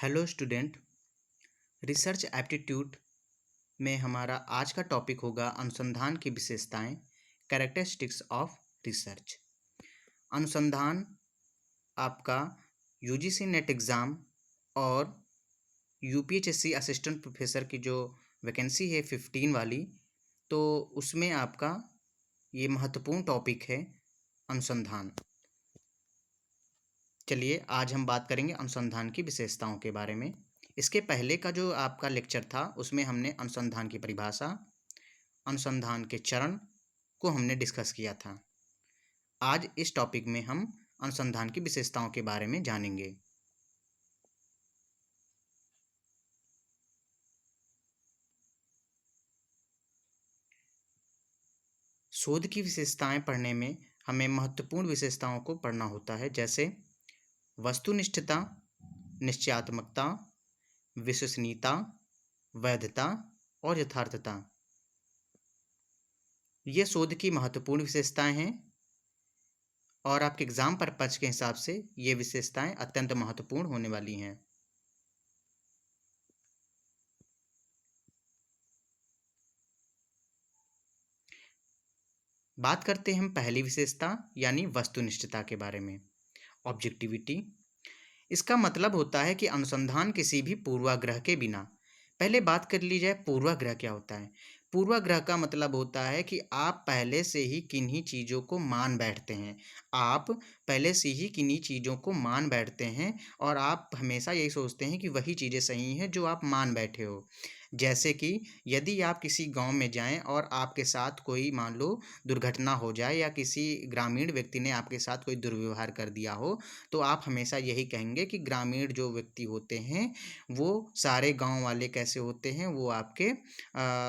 Hello student. Research aptitude में हमारा आज का टॉपिक होगा अनुसंधान की विशेषताएं, कैरेक्टरिस्टिक्स ऑफ रिसर्च। अनुसंधान आपका यूजीसी नेट एग्ज़ाम और यूपीएचएससी असिस्टेंट प्रोफेसर की जो वैकेंसी है 15 वाली, तो उसमें आपका ये महत्वपूर्ण टॉपिक है अनुसंधान। चलिए आज हम बात करेंगे अनुसंधान की विशेषताओं के बारे में। इसके पहले का जो आपका लेक्चर था उसमें हमने अनुसंधान की परिभाषा, अनुसंधान के चरण को हमने डिस्कस किया था। आज इस टॉपिक में हम अनुसंधान की विशेषताओं के बारे में जानेंगे। शोध की विशेषताएं पढ़ने में हमें महत्वपूर्ण विशेषताओं को पढ़ना होता है, जैसे वस्तुनिष्ठता, निश्चयात्मकता, विश्वसनीयता, वैधता और यथार्थता। ये शोध की महत्वपूर्ण विशेषताएं हैं और आपके एग्जाम पर्पज के हिसाब से ये विशेषताएं अत्यंत महत्वपूर्ण होने वाली हैं। बात करते हैं हम पहली विशेषता यानी वस्तुनिष्ठता के बारे में। ऑब्जेक्टिविटी, इसका मतलब होता है कि अनुसंधान किसी भी पूर्वाग्रह के बिना। पहले बात कर ली जाए पूर्वाग्रह क्या होता है। पूर्वाग्रह का मतलब होता है कि आप पहले से ही किन्हीं चीज़ों को मान बैठते हैं। आप पहले से ही किन्हीं चीज़ों को मान बैठते हैं और आप हमेशा यही सोचते हैं कि वही चीज़ें सही हैं जो आप मान बैठे हो। जैसे कि यदि आप किसी गांव में जाएं और आपके साथ कोई मान लो दुर्घटना हो जाए या किसी ग्रामीण व्यक्ति ने आपके साथ कोई दुर्व्यवहार कर दिया हो, तो आप हमेशा यही कहेंगे कि ग्रामीण जो व्यक्ति होते हैं वो सारे गांव वाले कैसे होते हैं, वो आपके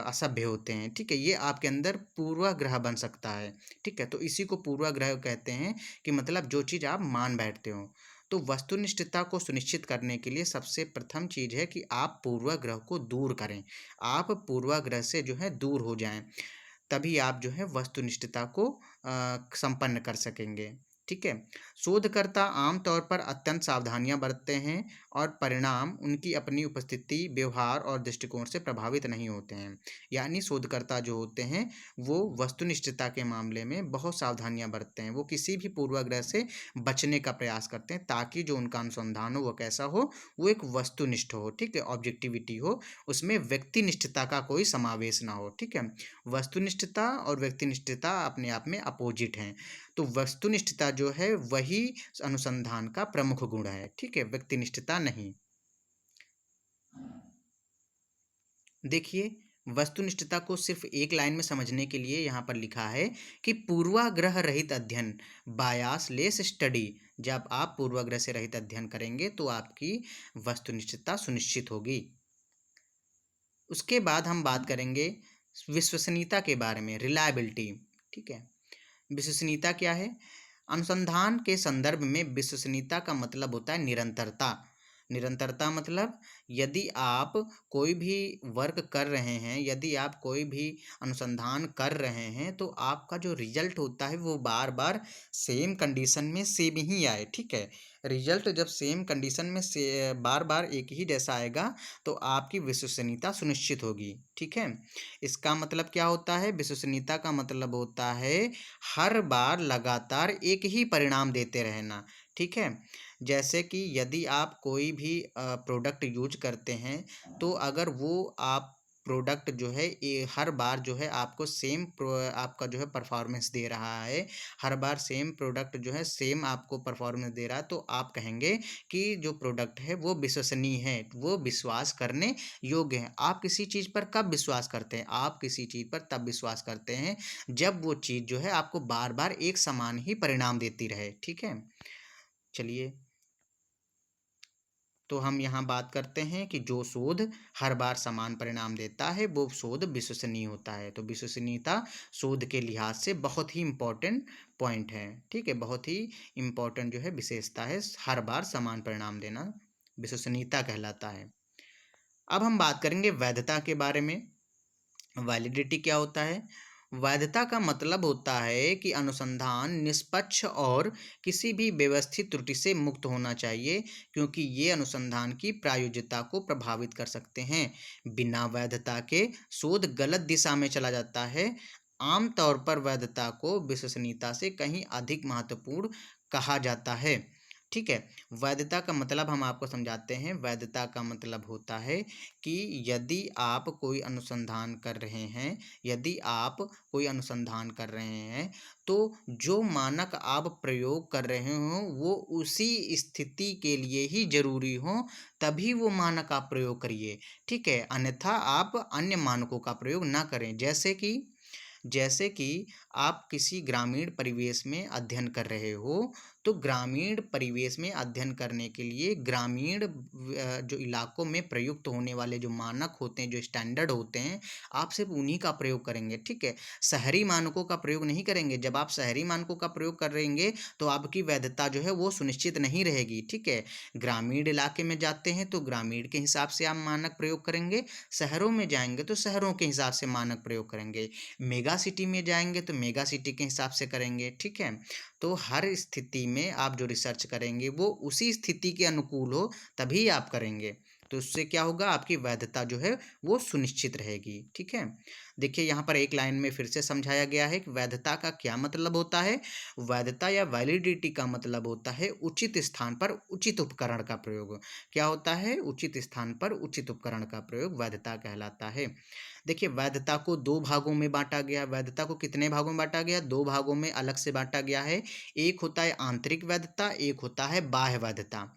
असभ्य होते हैं। ठीक है, ये आपके अंदर पूर्वाग्रह बन सकता है। ठीक है, तो इसी को पूर्वाग्रह कहते हैं कि मतलब जो चीज़ आप मान बैठते हो। तो वस्तुनिष्ठता को सुनिश्चित करने के लिए सबसे प्रथम चीज़ है कि आप पूर्वाग्रह को दूर करें। आप पूर्वाग्रह से जो है दूर हो जाएं, तभी आप जो है वस्तुनिष्ठता को संपन्न कर सकेंगे। ठीक है, शोधकर्ता आमतौर पर अत्यंत सावधानियां बरतते हैं और परिणाम उनकी अपनी उपस्थिति, व्यवहार और दृष्टिकोण से प्रभावित नहीं होते हैं। यानी शोधकर्ता जो होते हैं वो वस्तुनिष्ठता के मामले में बहुत सावधानियां बरतते हैं। वो किसी भी पूर्वाग्रह से बचने का प्रयास करते हैं ताकि जो उनका अनुसंधान हो वो कैसा हो, वो एक वस्तुनिष्ठ हो। ठीक है, ऑब्जेक्टिविटी हो, उसमें व्यक्तिनिष्ठता का कोई समावेश ना हो। ठीक है, वस्तुनिष्ठता और व्यक्तिनिष्ठता अपने आप में अपोजिट हैं। तो वस्तुनिष्ठता जो है वही अनुसंधान का प्रमुख गुण है। ठीक है, व्यक्तिनिष्ठता नहीं। देखिए, वस्तुनिष्ठता को सिर्फ एक लाइन में समझने के लिए यहाँ पर लिखा है कि पूर्वाग्रह रहित अध्ययन, बायास लेस स्टडी। जब आप पूर्वाग्रह से रहित अध्ययन करेंगे तो आपकी वस्तुनिष्ठता सुनिश्चित होगी। उसके बाद हम बात करेंगे विश्वसनीयता के बारे में, रिलायबिलिटी। ठीक है, विश्वसनीयता क्या है? अनुसंधान के संदर्भ में विश्वसनीयता का मतलब होता है निरंतरता। निरंतरता मतलब यदि आप कोई भी वर्क कर रहे हैं, यदि आप कोई भी अनुसंधान कर रहे हैं, तो आपका जो रिजल्ट होता है वो बार बार सेम कंडीशन में सेम ही आए। ठीक है, रिजल्ट जब सेम कंडीशन में से बार बार एक ही जैसा आएगा तो आपकी विश्वसनीयता सुनिश्चित होगी। ठीक है, इसका मतलब क्या होता है? विश्वसनीयता का मतलब होता है हर बार लगातार एक ही परिणाम देते रहना। ठीक है, जैसे कि यदि आप कोई भी प्रोडक्ट यूज करते हैं, तो अगर वो आप प्रोडक्ट जो है ये हर बार जो है आपको सेम आपका जो है परफॉर्मेंस दे रहा है, हर बार सेम प्रोडक्ट जो है सेम आपको परफॉर्मेंस दे रहा है, तो आप कहेंगे कि जो प्रोडक्ट है वो विश्वसनीय है, वो विश्वास करने योग्य है। आप किसी चीज़ पर कब विश्वास करते हैं? आप किसी चीज़ पर तब विश्वास करते हैं जब वो चीज़ जो है आपको बार बार एक समान ही परिणाम देती रहे। ठीक है, चलिए, तो हम यहाँ बात करते हैं कि जो शोध हर बार समान परिणाम देता है वो शोध विश्वसनीय होता है। तो विश्वसनीयता शोध के लिहाज से बहुत ही इम्पोर्टेंट पॉइंट है। ठीक है, बहुत ही इम्पोर्टेंट जो है विशेषता है, हर बार समान परिणाम देना विश्वसनीयता कहलाता है। अब हम बात करेंगे वैधता के बारे में। वैलिडिटी क्या होता है? वैधता का मतलब होता है कि अनुसंधान निष्पक्ष और किसी भी व्यवस्थित त्रुटि से मुक्त होना चाहिए, क्योंकि ये अनुसंधान की प्रायोज्यता को प्रभावित कर सकते हैं। बिना वैधता के शोध गलत दिशा में चला जाता है। आमतौर पर वैधता को विश्वसनीयता से कहीं अधिक महत्वपूर्ण कहा जाता है। ठीक है। वैधता का मतलब हम आपको समझाते हैं। वैधता का मतलब होता है कि यदि आप कोई अनुसंधान कर रहे हैं, यदि आप कोई अनुसंधान कर रहे हैं, तो जो मानक आप प्रयोग कर रहे हों वो उसी स्थिति के लिए ही जरूरी हो, तभी वो मानक आप प्रयोग करिए। ठीक है। अन्यथा आप अन्य मानकों का प्रयोग ना करें। जैसे कि आप किसी ग्रामीण परिवेश में अध्ययन कर रहे हो, तो ग्रामीण परिवेश में अध्ययन करने के लिए ग्रामीण जो इलाकों में प्रयुक्त होने वाले जो मानक होते हैं, जो स्टैंडर्ड होते हैं, आप सिर्फ उन्हीं का प्रयोग करेंगे। ठीक है। शहरी मानकों का प्रयोग नहीं करेंगे। जब आप शहरी मानकों का प्रयोग करेंगे तो आपकी वैधता जो है वो सुनिश्चित नहीं रहेगी। ठीक है। ग्रामीण इलाके में जाते हैं तो ग्रामीण के हिसाब से आप मानक प्रयोग करेंगे, शहरों में जाएंगे तो शहरों के हिसाब से मानक प्रयोग करेंगे, मेगा सिटी में जाएंगे तो मेगा सिटी के हिसाब से करेंगे। ठीक है। तो हर स्थिति में आप जो रिसर्च करेंगे वो उसी स्थिति के अनुकूल हो, तभी आप करेंगे। तो उससे क्या होगा, आपकी वैधता जो है वो सुनिश्चित रहेगी। ठीक है। देखिए यहाँ पर एक लाइन में फिर से समझाया गया है कि वैधता का क्या मतलब होता है। वैधता या वैलिडिटी का मतलब होता है उचित स्थान पर उचित उपकरण का प्रयोग। क्या होता है? उचित स्थान पर उचित उपकरण का प्रयोग वैधता कहलाता है। देखिए वैधता को दो भागों में बांटा गया। वैधता को कितने भागों में बांटा गया? दो भागों में अलग से बांटा गया है। एक होता है आंतरिक वैधता, एक होता है बाह्य वैधता।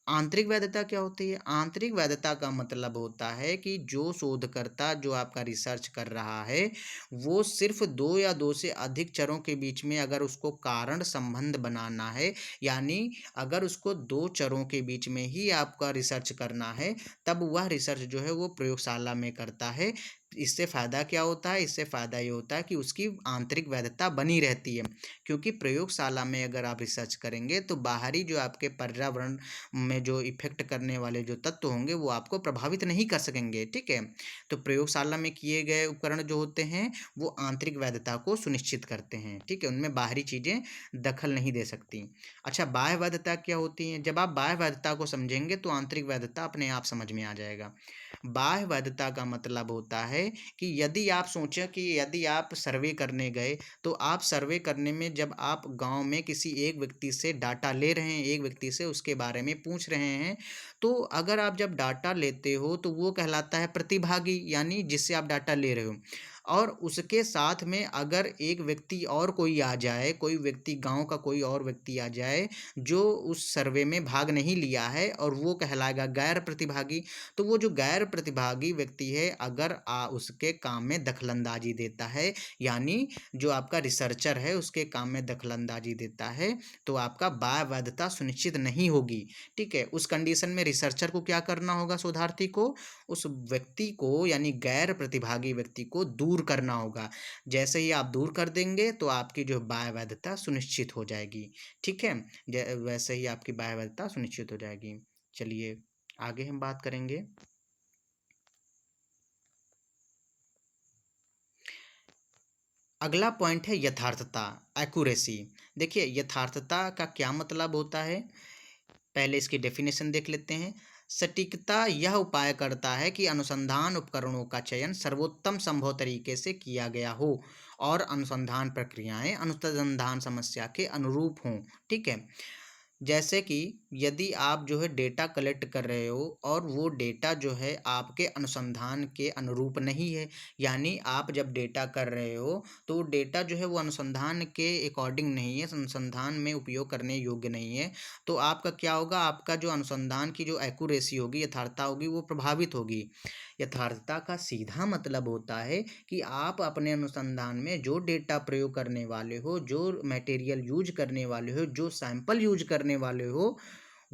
आंतरिक वैधता क्या होती है? आंतरिक वैधता का मतलब होता है कि जो शोधकर्ता जो आपका रिसर्च कर रहा है वो सिर्फ दो या दो से अधिक चरों के बीच में अगर उसको कारण संबंध बनाना है, यानी अगर उसको दो चरों के बीच में ही आपका रिसर्च करना है, तब वह रिसर्च जो है वो प्रयोगशाला में करता है। इससे फ़ायदा क्या होता है? इससे फ़ायदा ये होता है कि उसकी आंतरिक वैधता बनी रहती है, क्योंकि प्रयोगशाला में अगर आप रिसर्च करेंगे तो बाहरी जो आपके पर्यावरण में जो इफ़ेक्ट करने वाले जो तत्व होंगे वो आपको प्रभावित नहीं कर सकेंगे। ठीक है। तो प्रयोगशाला में किए गए उपकरण जो होते हैं वो आंतरिक वैधता को सुनिश्चित करते हैं। ठीक है। उनमें बाहरी चीज़ें दखल नहीं दे सकती। अच्छा, बाह्य वैधता क्या होती है? जब आप बाह्य वैधता को समझेंगे तो आंतरिक वैधता अपने आप समझ में आ जाएगा। बाह्य वैधता का मतलब होता है कि यदि आप सोचें कि यदि आप सर्वे करने गए, तो आप सर्वे करने में जब आप गांव में किसी एक व्यक्ति से डाटा ले रहे हैं, एक व्यक्ति से उसके बारे में पूछ रहे हैं, तो अगर आप जब डाटा लेते हो तो वो कहलाता है प्रतिभागी, यानी जिससे आप डाटा ले रहे हो। और उसके साथ में अगर एक व्यक्ति और कोई आ जाए, कोई व्यक्ति गांव का कोई और व्यक्ति आ जाए जो उस सर्वे में भाग नहीं लिया है, और वो कहलाएगा गैर प्रतिभागी। तो वो जो गैर प्रतिभागी व्यक्ति है अगर उसके काम में दखलंदाजी देता है, यानी जो आपका रिसर्चर है उसके काम में दखलंदाजी देता है, तो आपका बाह्य वैधता सुनिश्चित नहीं होगी। ठीक है। उस कंडीशन में रिसर्चर को क्या करना होगा? शोधार्थी को उस व्यक्ति को, यानी गैर प्रतिभागी व्यक्ति को दूर करना होगा। जैसे ही आप दूर कर देंगे तो आपकी जो बाह्य वैधता सुनिश्चित हो जाएगी। ठीक है। वैसे ही आपकी बाह्य वैधता सुनिश्चित हो जाएगी। चलिए आगे हम बात करेंगे। अगला पॉइंट है यथार्थता, एक्यूरेसी। देखिए यथार्थता का क्या मतलब होता है, पहले इसकी डेफिनेशन देख लेते हैं। सटीकता यह उपाय करता है कि अनुसंधान उपकरणों का चयन सर्वोत्तम संभव तरीके से किया गया हो और अनुसंधान प्रक्रियाएं अनुसंधान समस्या के अनुरूप हों। ठीक है। जैसे कि यदि आप जो है डेटा कलेक्ट कर रहे हो और वो डेटा जो है आपके अनुसंधान के अनुरूप नहीं है, यानी आप जब डेटा कर रहे हो तो डेटा जो है वो अनुसंधान के अकॉर्डिंग नहीं है, अनुसंधान में उपयोग करने योग्य नहीं है, तो आपका क्या होगा? आपका जो अनुसंधान की जो एक्यूरेसी होगी, यथार्थता होगी, वो प्रभावित होगी। यथार्थता का सीधा मतलब होता है कि आप अपने अनुसंधान में जो डेटा प्रयोग करने वाले हो, जो मटेरियल यूज करने वाले हो, जो सैंपल यूज करने वाले हो,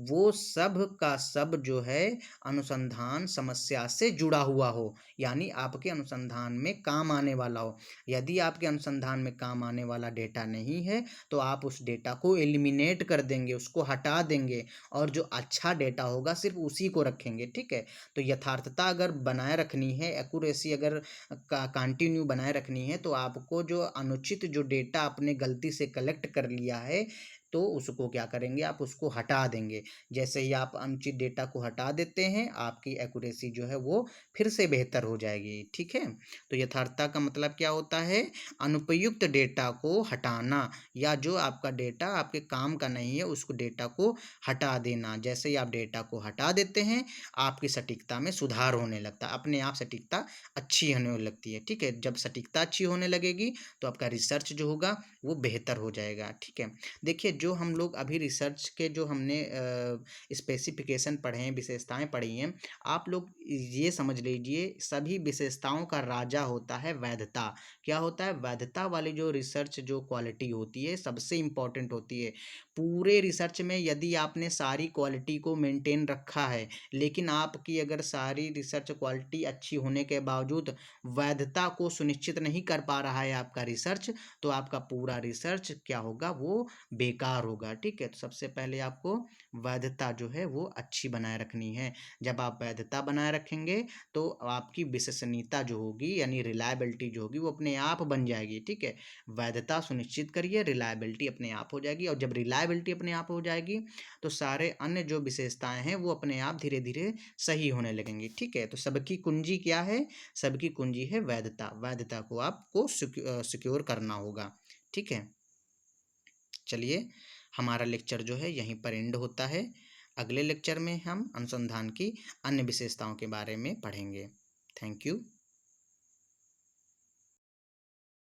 वो सब का सब जो है अनुसंधान समस्या से जुड़ा हुआ हो, यानी आपके अनुसंधान में काम आने वाला हो। यदि आपके अनुसंधान में काम आने वाला डेटा नहीं है तो आप उस डेटा को एलिमिनेट कर देंगे, उसको हटा देंगे और जो अच्छा डेटा होगा सिर्फ उसी को रखेंगे। ठीक है, तो यथार्थता अगर बनाए रखनी है, एक्यूरेसी अगर कंटिन्यू बनाए रखनी है, तो आपको जो अनुचित जो डेटा आपने गलती से कलेक्ट कर लिया है तो उसको क्या करेंगे, आप उसको हटा देंगे। जैसे ही आप अनुचित डेटा को हटा देते हैं आपकी एक्यूरेसी जो है वो फिर से बेहतर हो जाएगी। ठीक है, तो यथार्थता का मतलब क्या होता है, अनुपयुक्त डेटा को हटाना, या जो आपका डेटा आपके काम का नहीं है उसको डेटा को हटा देना। जैसे ही आप डेटा को हटा देते हैं आपकी सटीकता में सुधार होने लगता है, अपने आप सटीकता अच्छी होने लगती है। ठीक है, जब सटीकता अच्छी होने लगेगी तो आपका रिसर्च जो होगा वो बेहतर हो जाएगा। ठीक है, देखिए जो हम लोग अभी रिसर्च के जो हमने स्पेसिफिकेशन पढ़े हैं, विशेषताएं पढ़ी हैं, आप लोग ये समझ लीजिए सभी विशेषताओं का राजा होता है वैधता। क्या होता है, वैधता वाली जो रिसर्च जो क्वालिटी होती है सबसे इम्पॉर्टेंट होती है। पूरे रिसर्च में यदि आपने सारी क्वालिटी को मेंटेन रखा है लेकिन आपकी अगर सारी रिसर्च क्वालिटी अच्छी होने के बावजूद वैधता को सुनिश्चित नहीं कर पा रहा है आपका रिसर्च, तो आपका पूरा रिसर्च क्या होगा, वो बेकार होगा। ठीक है, तो सबसे पहले आपको वैधता जो है वो अच्छी बनाए रखनी है। जब आप वैधता बनाए रखेंगे तो आपकी विश्वसनीयता जो होगी यानी रिलायबिलिटी जो होगी वो अपने आप बन जाएगी। ठीक है, वैधता सुनिश्चित करिए, रिलायबिलिटी अपने आप हो जाएगी, और जब रिलायबिलिटी अपने आप हो जाएगी तो सारे अन्य जो विशेषताएं हैं वो अपने आप धीरे धीरे सही होने लगेंगी। ठीक है, तो सबकी कुंजी क्या है, सबकी कुंजी है वैधता। वैधता को आपको सिक्योर करना होगा। ठीक है, चलिए हमारा लेक्चर जो है यहीं पर एंड होता है। अगले लेक्चर में हम अनुसंधान की अन्य विशेषताओं के बारे में पढ़ेंगे। Thank you.